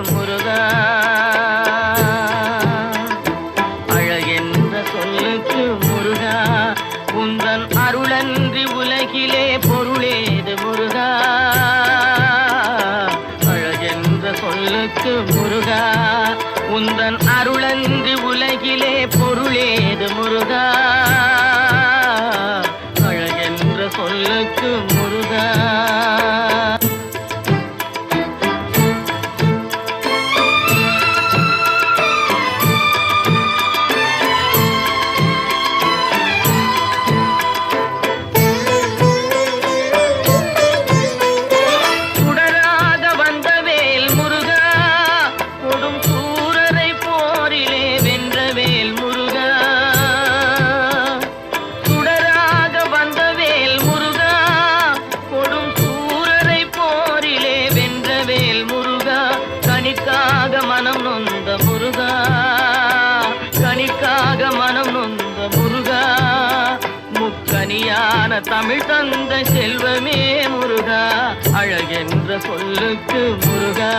முருகா, அழகென்ற சொல்லுக்கு முருகா, உந்தன் அருளன்றி உலகிலே பொருளேது முருகா, அழகென்ற சொல்லுக்கு முருகா, உந்தன் அருளன்றி உலகிலே பொருளேது முருகா, அழகென்ற சொல்லுக்கு முருகா. மனம் நொந்த முருகா, கனிக்காக மனம் நொந்த முருகா, முக்கனியான தமிழ் தந்த செல்வமே முருகா, அழகென்ற சொல்லுக்கு முருகா.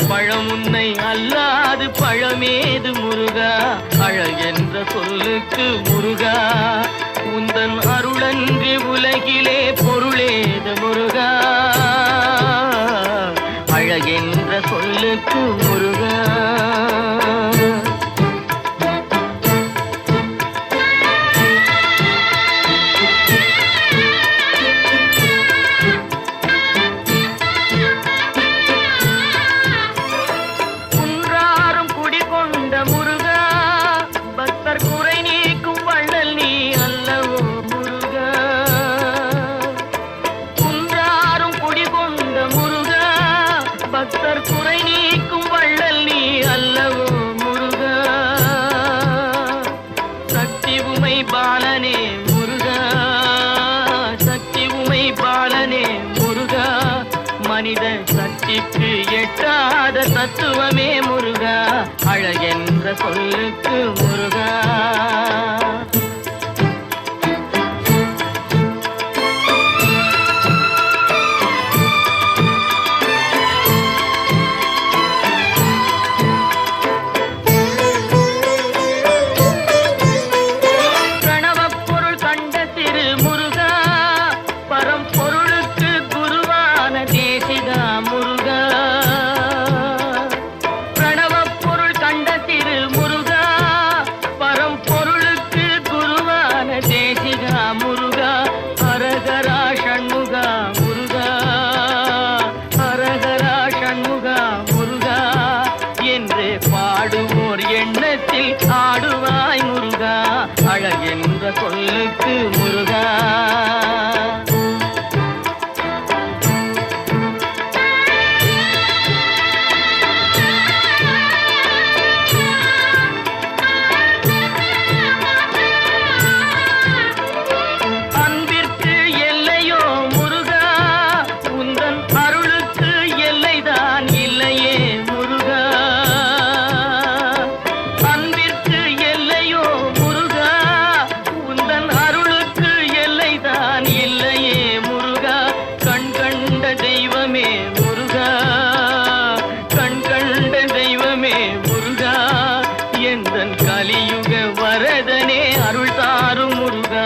பழம் உன்னை அல்லாது பழமேது முருகா, அழகென்ற சொல்லுக்கு முருகா, உந்தன் அருளன்றி உலகிலே பொருளேது முருகா, அழகென்ற சொல்லுக்கு முருகா. குறை நீக்கும் வள்ளல் நீ அல்லவோ முருகா, சக்தி உமை பாலனே முருகா, சக்தி உமை பாலனே முருகா, மனித சக்திக்கு எட்டாத தத்துவமே முருகா, அழகென்ற சொல்லுக்கு முருகா. பாடுவோர் எண்ணத்தில் ஆடுவாய் முருகா, அழகென்ற சொல்லுக்கு முருகா. அன்பிற்கு எல்லையோ முருகா, உந்தன் அருளுக்கு எல்லைதான் இல்லையே முருகா, கலியுக வரதனே அருள் தாரும் முருகா,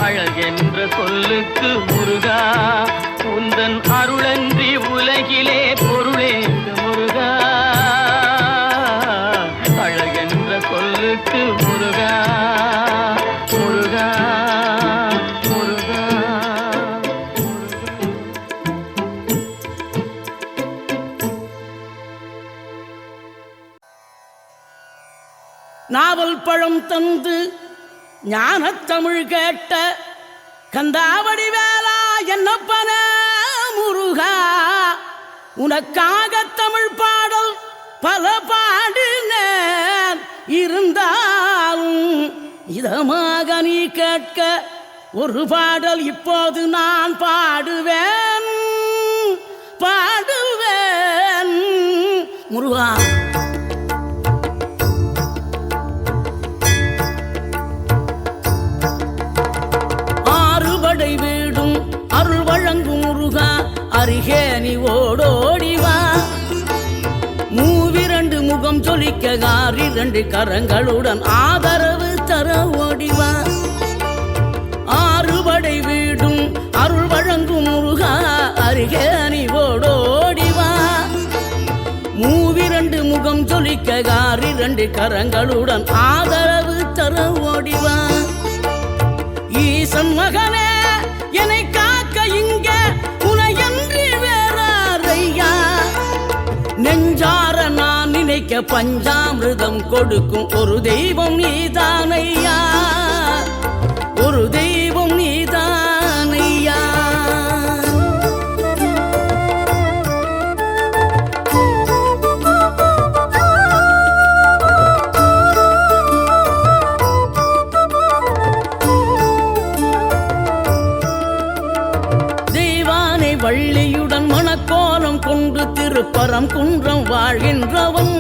அழகென்ற சொல்லுக்கு முருகா, உந்தன் அருளன்றி உலகிலே பொருளேது முருகா, அழகென்ற சொல்லுக்கு முருகா, முருகா, முருகா. நாவல் பழம் தந்து ஞானத்தமிழ் கேட்ட கந்தாவடி வேளா என்னப்பன முருகா, உனக்காக தமிழ் பாடல் பல பாடினேன், இருந்தாலும் இதமாக நீ கேட்க ஒரு பாடல் இப்போது நான் பாடுவேன் பாடுவேன் முருகா. ஆறுபடை வீடும் அருள் வழங்கும் முருகா, அருகே நீ ஓடோடிவா. மூவிரண்டு முகம் ஜொலிக்க ஆறிரண்டு கரங்களுடன் ஆதரவு தர ஓடிவா. ஆறுபடை வீடும் அருள் வழங்கும் முருகா, அருகே நீ ஓடோடிவா. மூவிரண்டு முகம் ஜொலிக்க ஆறிரண்டு கரங்களுடன் ஆதரவு தர ஓடிவா. ஈசன் மகனே என்னை காக்க இங்க உனையன்றி வேறாரையா, நெஞ்சார நான் நினைக்க பஞ்சாமிர்தம் கொடுக்கும் ஒரு தெய்வம் நீதானையா, ஒரு தெய்வம் நீதானையா. வள்ளியுடன் மணக்கோலம் கொண்டு திருப்பரம் குன்றம் வாழ்கின்றவன்,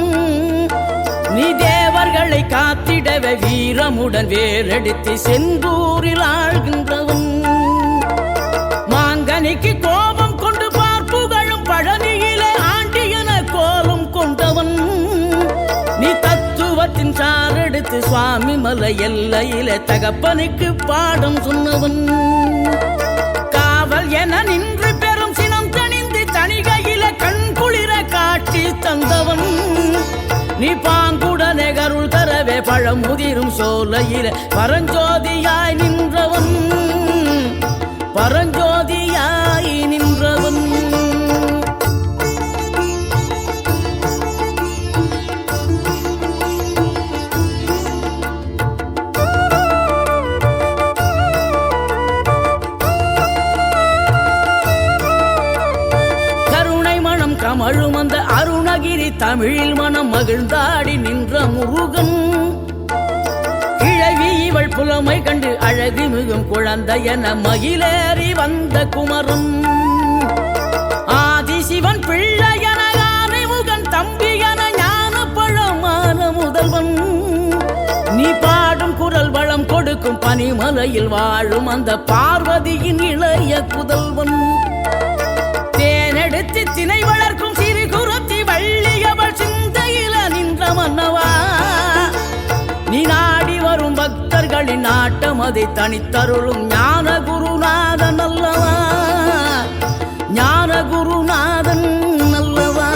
நீ தேவர்களை காத்திடவே வீரமுடன் வேலெடுத்து செந்தூரில் ஆழ்கின்றவன். மாங்கனிக்கு கோபம் கொண்டு பார்ப்புகழும் பழனியிலே ஆண்டியன கோலம் கொண்டவன், நீ தத்துவத்தின் சாரெடுத்து சுவாமி மலை எல்லையிலே தகப்பனுக்கு பாடம் சொன்னவன். காவல் என நின்று பெரும் சினம் தணிந்து தணிகையில கண் குளிர காட்சி தந்தவன், நீ பாங்குடனே கருள் தரவே பழமுதிரும் சோலையில பரஞ்சோதியாய் நின்றவன், பரஞ்சோதியாய் நின்றவன். கமழும் அந்த அருணகிரி தமிழில் மனம் மகிழ்ந்தாடி நின்ற முருகன், கிழவி இவள் புலமை கண்டு அழகு மிகும் குழந்தை என மகிழேறி வந்த குமரன். ஆதிசிவன் பிள்ளையன யானை முகன் தம்பி என ஞான பழமான முதல்வன், நீ பாடும் குரல் வளம் கொடுக்கும் பனிமலையில் வாழும் அந்த பார்வதியின் இளைய புதல்வன். தேனெடுத்து திணை வளர்க்கும் சிறு குருத்தி வள்ளியவள் சிந்தையில நின்ற மன்னவா, நீ நாடி வரும் பக்தர்களின் நாட்டம் அதை தனித்தருளும் ஞான குருநாதன் அல்லவா, ஞான குருநாதன் அல்லவா.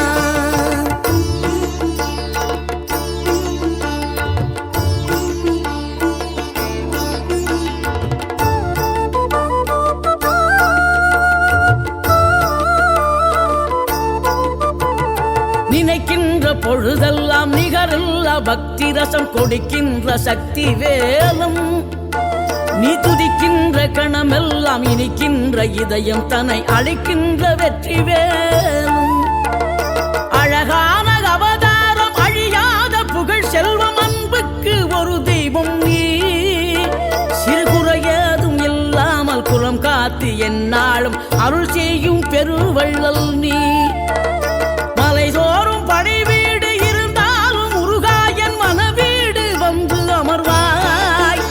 நினைக்கின்ற பொழுதெல்லாம் நிகரில்லா பக்தி ரசம் கொடுக்கின்ற சக்தி வேலும், நீ துதிக்கின்ற கணமெல்லாம் இனிக்கின்ற இதயம் தன்னை அழிக்கின்ற வெற்றி வேலும். அழகான அவதாரம் அழியாத புகழ் செல்வம் அன்புக்கு ஒரு தெய்வம் நீ, சிறுகுறையதும் இல்லாமல் குலம் காத்து எந்நாளும் அருள் செய்யும் பெருவள்ளல் நீ. மலைதோறும் படை வீடு இருந்தாலும் முருகாயன் மனவீடு வந்து அமர்வாய்,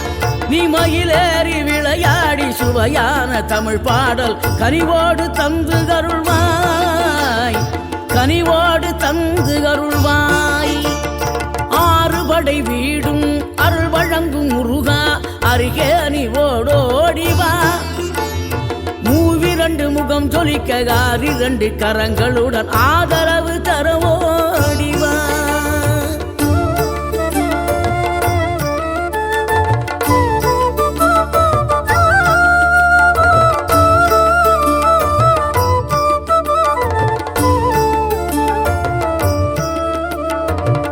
நீ மயிலேறி விளையாடி சுவையான தமிழ் பாடல் கனிவோடு தந்து கருள்வாய், கனிவோடு தந்து கருள்வாய். ஆறுபடை வீடும் அருள் வழங்கும் முருகா, அருகே நீ ஓடோடிவா. மூவிரண்டு முகம் ஜொலிக்க ஆறிரண்டு கரங்களுடன் ஆதரவு தர ஓடிவா.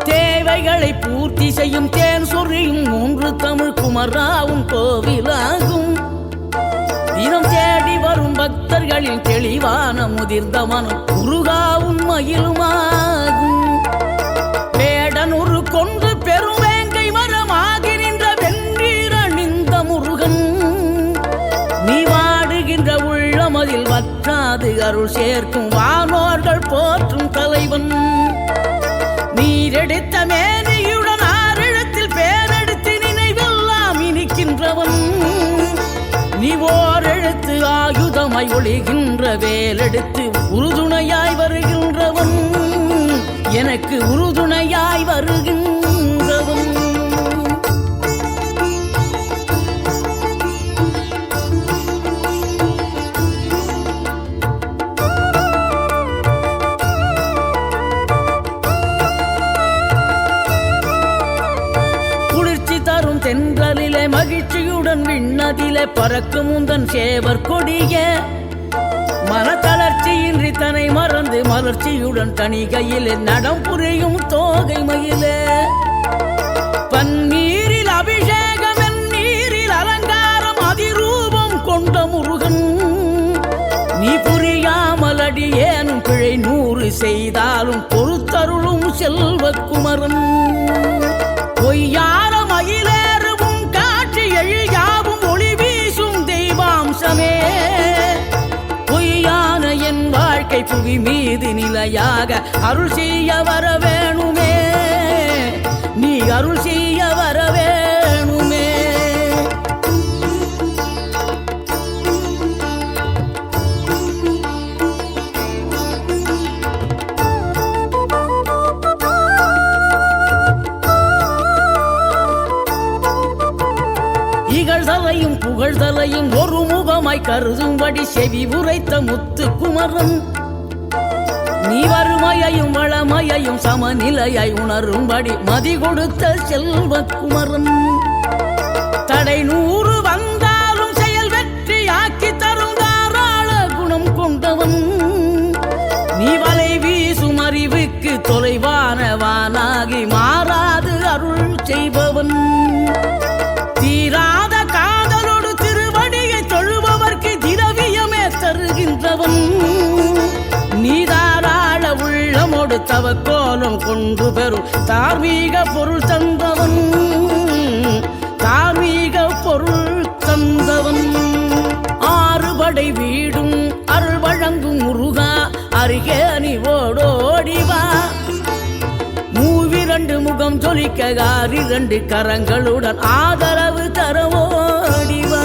தேவைகளை பூர்த்தி செய்யும் தேன் சொரியும் மூன்று தமிழ் குமர குமராவும் கோவிலாகும். தினம் தேடி வரும் பக்தர்களின் தெளிவான முதிர்ந்த மனம் முருகாவும் மயிலுமாகும். வேடனூறு கொண்டு பெருவேங்கை மரமாகி நின்ற வென்றீர் அணிந்த முருகன், நீ வாடுகின்ற உள்ளமதில் வற்றாது அருள் சேர்க்கும் வானோர்கள் போற்றும் தலைவன். நீரெடுத்த மேனியுடன் ஆறிடத்தில் பேரெடுத்து நினைவெல்லாம் இனிக்கின்றவன், நீ ஓர் எழுத்து ஆயுதமாய் ஒளிகின்ற வேலெடுத்து உறுதுணையாய் வருகின்றவன், எனக்கு உறுதுணையாய் வருகின்றவன். தென்றலிலே மகிழ்ச்சியுடன் விண்ணதிலே பறக்கும் உந்தன் சேவர் கொடிய, மனத்தளர்ச்சியின்றி தன்னை மறந்து மலர்ச்சியுடன் தணிகையிலே நடம் புரியும் தோகை மயிலே. பன்னீரில் அபிஷேகம் நீரில் அலங்காரம் அதிரூபம் கொண்ட முருகன், நீ புரியாமல் அடியேனும் பிழை 100 செய்தாலும் பொறுத்தருளும் செல்வக்குமரன். பொய்யார மயிலேறும் காட்சி எழியாவும் ஒளி வீசும் தெய்வாம்சமே, பொய்யான என் வாழ்க்கை புவி மீது நிலையாக அருள் செய்ய வர வேணுமே, நீ அருள் செய்ய வர வேணுமே. இகழ்தலையும் புகழ்தலையும் ஒரு முகமாய் கருதும்படி செவி உரைத்த முத்து குமரன், நீ வறுமையையும் வளமையையும் சமநிலையை உணரும்படி மதி கொடுத்த செல்வக்குமரன். தடை 100 வந்தாலும் செயல் வெற்றியாக்கி தரும் தாராள குணம் கொண்டவன், நீ வலை வீசும் அறிவுக்கு தொலைவானவானாகி மாறாது அருள் செய்பவன். தீராத காதலோடு திருவடியை தொழுபவர்க்கு திரவியமே தருகின்றவன், நீதாராள உள்ளமோடு தவக்கோலம் கொண்டு பெறும் தார்மீக பொருள் தந்தவன், தார்மீக பொருள் தந்தவன். 6 படை வீடும் அருள் வழங்கும் முருகா, அருகே நீ ஓடோடிவா. 2 முகம் ஜொலிக்க 2 கரங்களுடன் ஆதரவு தரவோடிவா.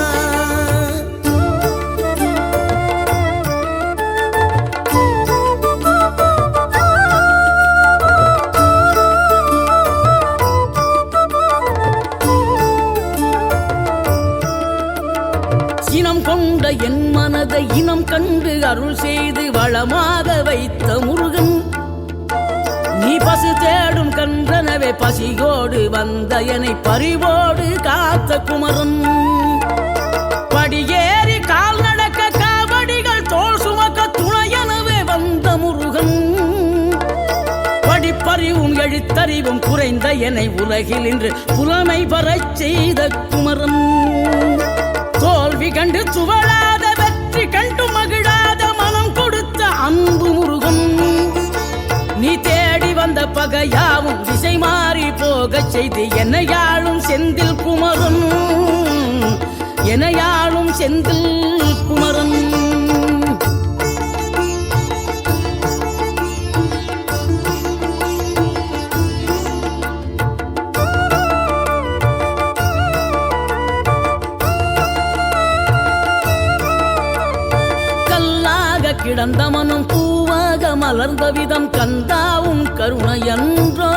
சினம் கொண்ட என் மனதை இனம் கண்டு அருள் செய்து வளமாக வைத்த முருகன், நீ பசு தேடும் கன்றனவே பசியோடு வந்த என்னை பறிவோடு காத்த குமரன். படியேறி கால் நடக்க காவடிகள் தோல் சுமக்க துணையனவே வந்த முருகன், படிப்பறிவும் எழுத்தறிவும் குறைந்த என்னை உலகில் இன்று புலமை பெறச் செய்த குமரன். தோல்வி கண்டு துவளாத வெற்றி கண்டு மகிழாத மனம் கொடுத்த அன்பு முருகன், நீ தேடி வந்த பகையாவும் திசை மாறி போகச் செய்து என்னையாளும் செந்தில் குமரன், என்னையாளும் செந்தில் குமரன். கல்லாக கிடந்த மனம் பூவாக மலர்ந்த விதம் கந்தாவும் கருணையன்றோ,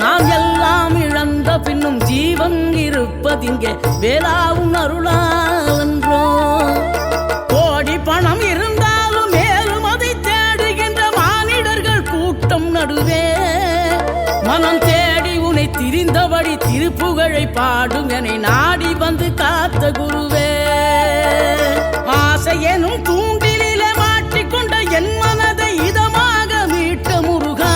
நாம் எல்லாம் இழந்த பின்னும் ஜீவன் இருப்பதிங்கே வேளாவும் அருளாவன்றோ. கோடி பணம் இருந்தாலும் மேலும் அதை தேடுகின்ற மானிடர்கள் கூட்டம் நடுவே, மனம் தேடி உன்னை திரிந்தபடி திருப்புகழை பாடும் என்னை நாடி வந்து காத்த குருவே. ஆசை எனும் தூண்டிலே மாட்டிக்கொண்ட என் மனதை இதமாக மீட்ட முருகா,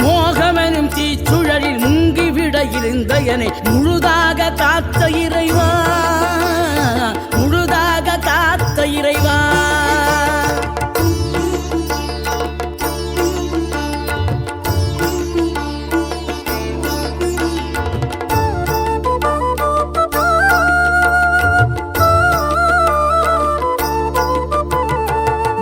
மோகமெனும் தீச்சுழலில் முங்கிவிட இருந்த என்னை முழுதாக காத்த இறைவா, முழுதாக காத்த இறைவா.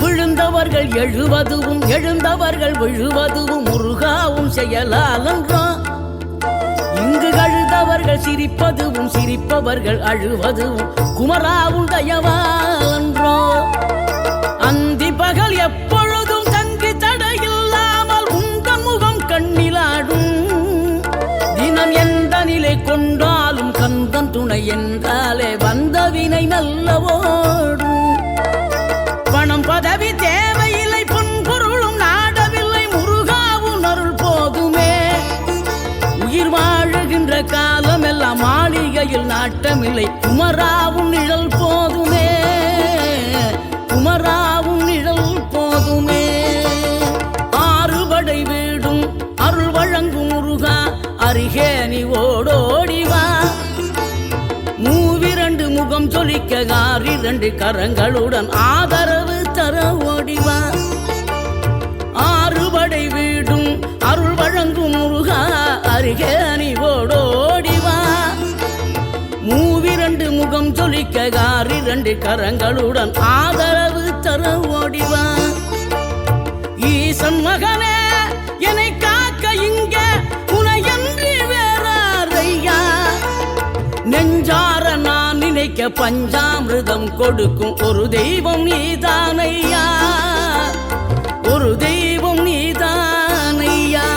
விழுந்தவர்கள் எழுவதுவும் எழுந்தவர்கள் விழுவதுவும் முருகாவும் செயலாலன்றோம். இங்கு அழுதவர்கள் சிரிப்பதுவும் சிரிப்பவர்கள் அழுவதுவும் குமராவும் தயவாலன்றோ. அந்தி பகல் எப்பொழுதும் தங்கி தடையில்லாமல் உந்தன் முகம் கண்ணிலாடும். தினம் எந்த நிலை கொண்டாலும் கந்தன் துணை என்றாலே வந்த வினை நல்லவோடும். பணம் பதவி தேவையில்லை, பொன்பொருளும் நாடவில்லை, முருகாவும் அருள் போதுமே. உயிர் வாழுகின்ற காலம் எல்லாம் மாளிகையில் நாட்டமில்லை, குமராவும் நிழல் போதுமே, குமராவும் நிழல் போதுமே. ஆறுபடை வீடும் அருள் வழங்கும் முருகா, அருகே நீ ஓடோடிவா. மூவிரண்டு முகம் சொலிக்க ஆறிரண்டு கரங்களுடன் ஆதரவு தர ஓடிவா. ஆறுபடை வீடும் அருள் வழங்கும் முருகா, அருகே நீ ஓடோடிவா. மூவிரண்டு முகம் சொலிக்க ஆறிரண்டு கரங்களுடன் ஆதரவு தர ஓடிவா. ஈசன் மகனே என்னை காக்க இங்க உனையன்றி வேறாரையா. நெஞ்சார நான் நினைக்க பஞ்சாமிர்தம் கொடுக்கும் ஒரு தெய்வம் நீதானையா, ஒரு தெய்வம் நீதானையா.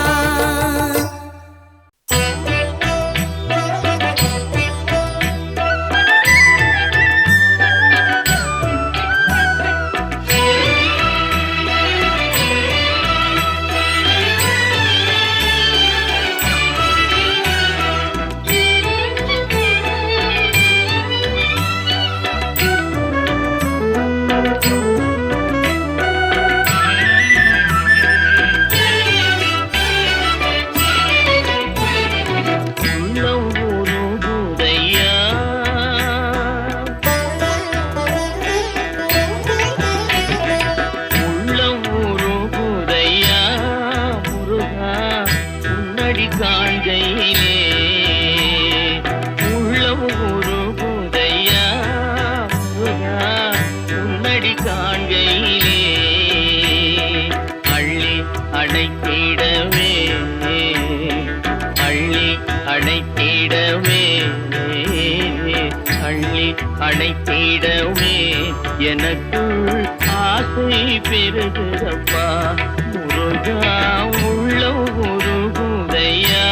அணைத்திடவே எனக்குள் ஆசை பெருகுதப்பா முருகா, உள்ள உருகுதையா.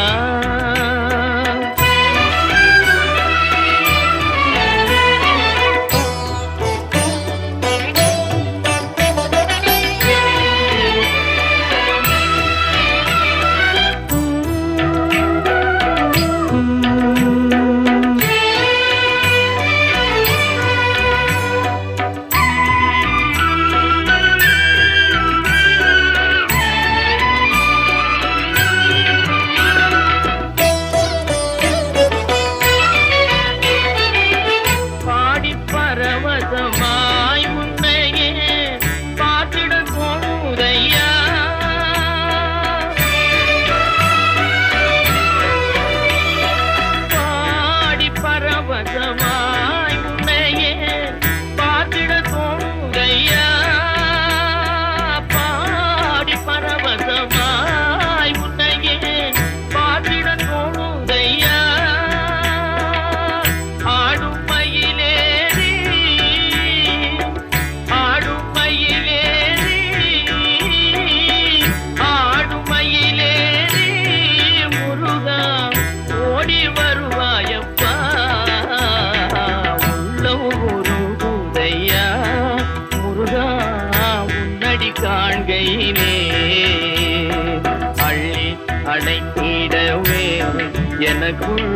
எனக்குள்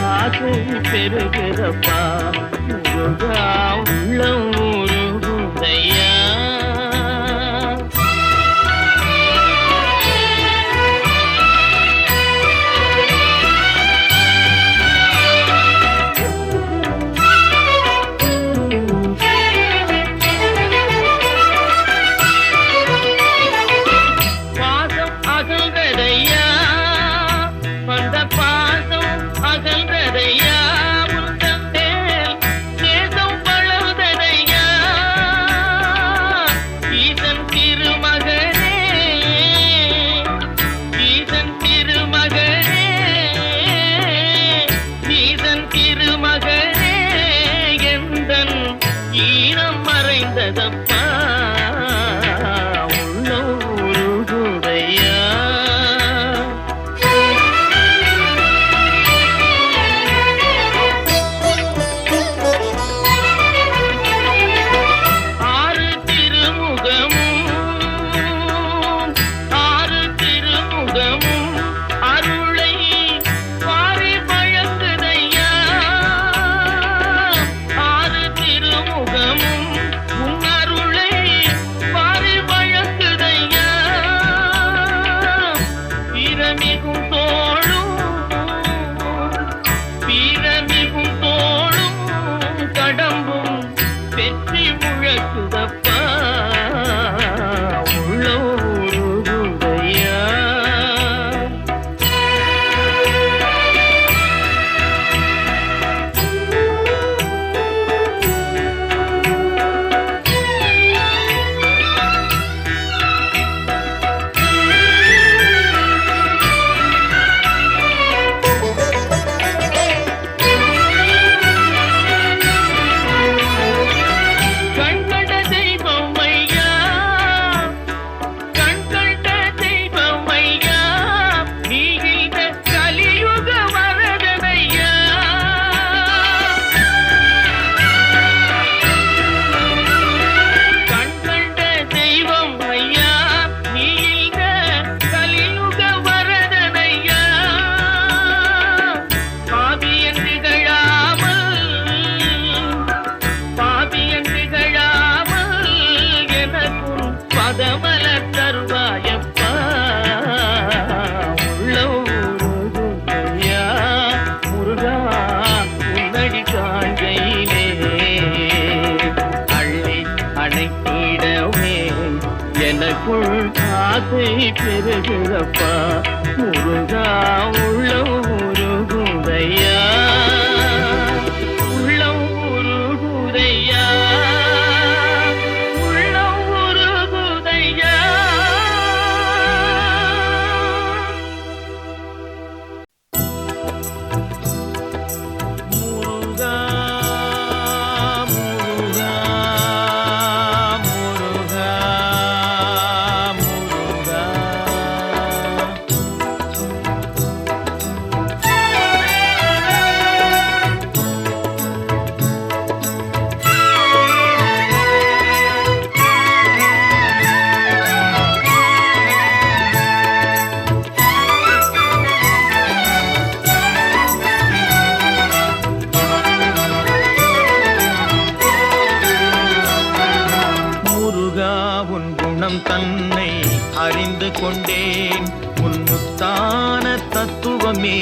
ஆசை பெருகிறப்பா முருகா, உள்ள உருகுதையா. ஆசை பெருகுதப்பா முருகா உள்ளம் உருகுதையா உள்ளம் உருகுதையா உள்ளம் உருகுதையா. முருகா முருகா முருகா முருகா. முருகா உன் குணம் தன்னை அறிந்து கொண்டேன் உன் முத்தான தத்துவமே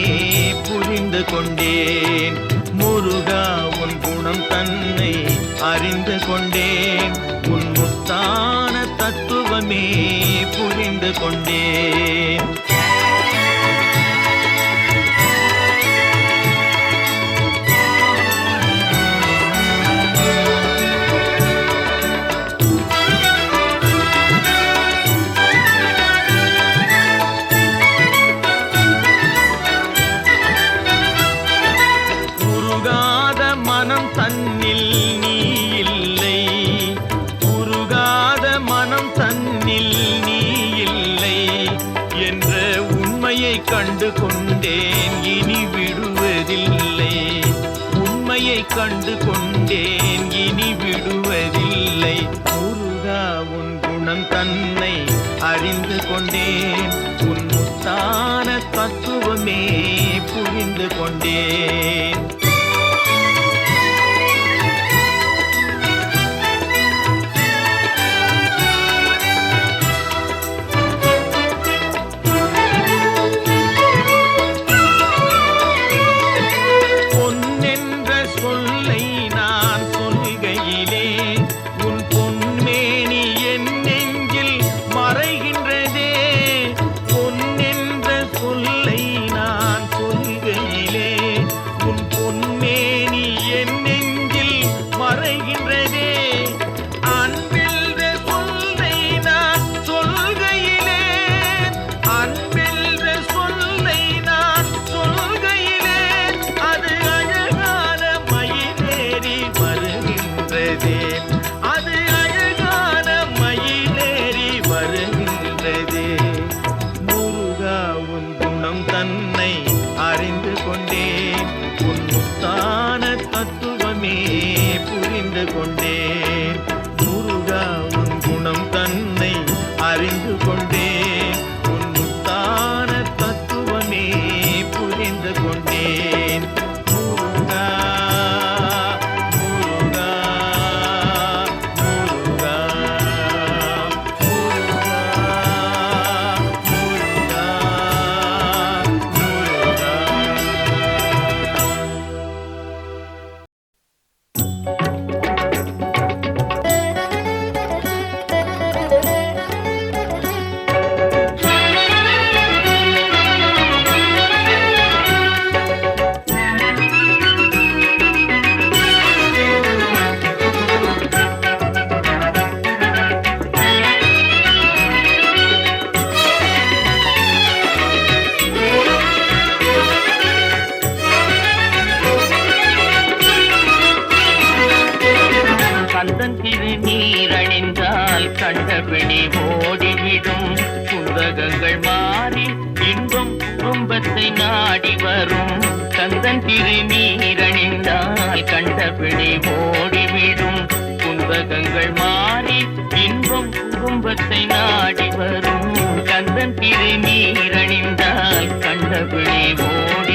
புரிந்து கொண்டேன். முருகா உன் குணம் தன்னை அறிந்து கொண்டேன் உன் முத்தான தத்துவமே புரிந்து கொண்டேன். உருகாத மனம் தன்னில் நீ இல்லை உருகாத மனம் தன்னில் நீ இல்லை என்ற உண்மையை கண்டு கொண்டேன் இனி விடுவதில்லை. உண்மையை கண்டு கொண்டேன் இனி விடுவதில்லை. முருகா உன் குணம் தன்னை அறிந்து கொண்டேன் உன் முத்தான தத்துவமே புரிந்து கொண்டேன். பொன்னென்ற சொல்லை நான் சொல்கையிலே உன் பொன்மேனி என் நெஞ்சில் மறைகின்றதே. பொன்னென்ற சொல்லை நான் சொல்கையிலே உன் பொன்மேனி என் நெஞ்சில் மறைகின்றதே. அன்பென்ற சொல்லை நான் சொல்கையிலே அன்பென்ற சொல்லை நான் சொல்கையிலே அது அழகான மயிலேறி வருகின்றதே. அது அழகான மயிலேறி வருகின்றதே. முருகா உன் குணம் தன்னை அறிந்து கொண்டேன் உன் முத்தான தத்துவமே புரிந்து கொண்டேன். முருகா உன் குணம் தன்னை அறிந்து கொண்டேன் உன் முத்தான தத்துவமே புரிந்து கொண்டேன். முருகா முருகா முருகா முருகா முருகா கந்தன் திருநீரணிந்தால் கண்டபிடி ஓடிவிடும். புந்தகங்கள் மாறி இன்பம் குடும்பத்தை நாடி வரும். கந்தன் திருநீரணிந்தால் கண்டபிடி ஓடிவிடும். புந்தகங்கள் மாறி இன்பம் குடும்பத்தை நாடி வரும். கந்தன் திருநீரணிந்தால் கண்டபிடி ஓடி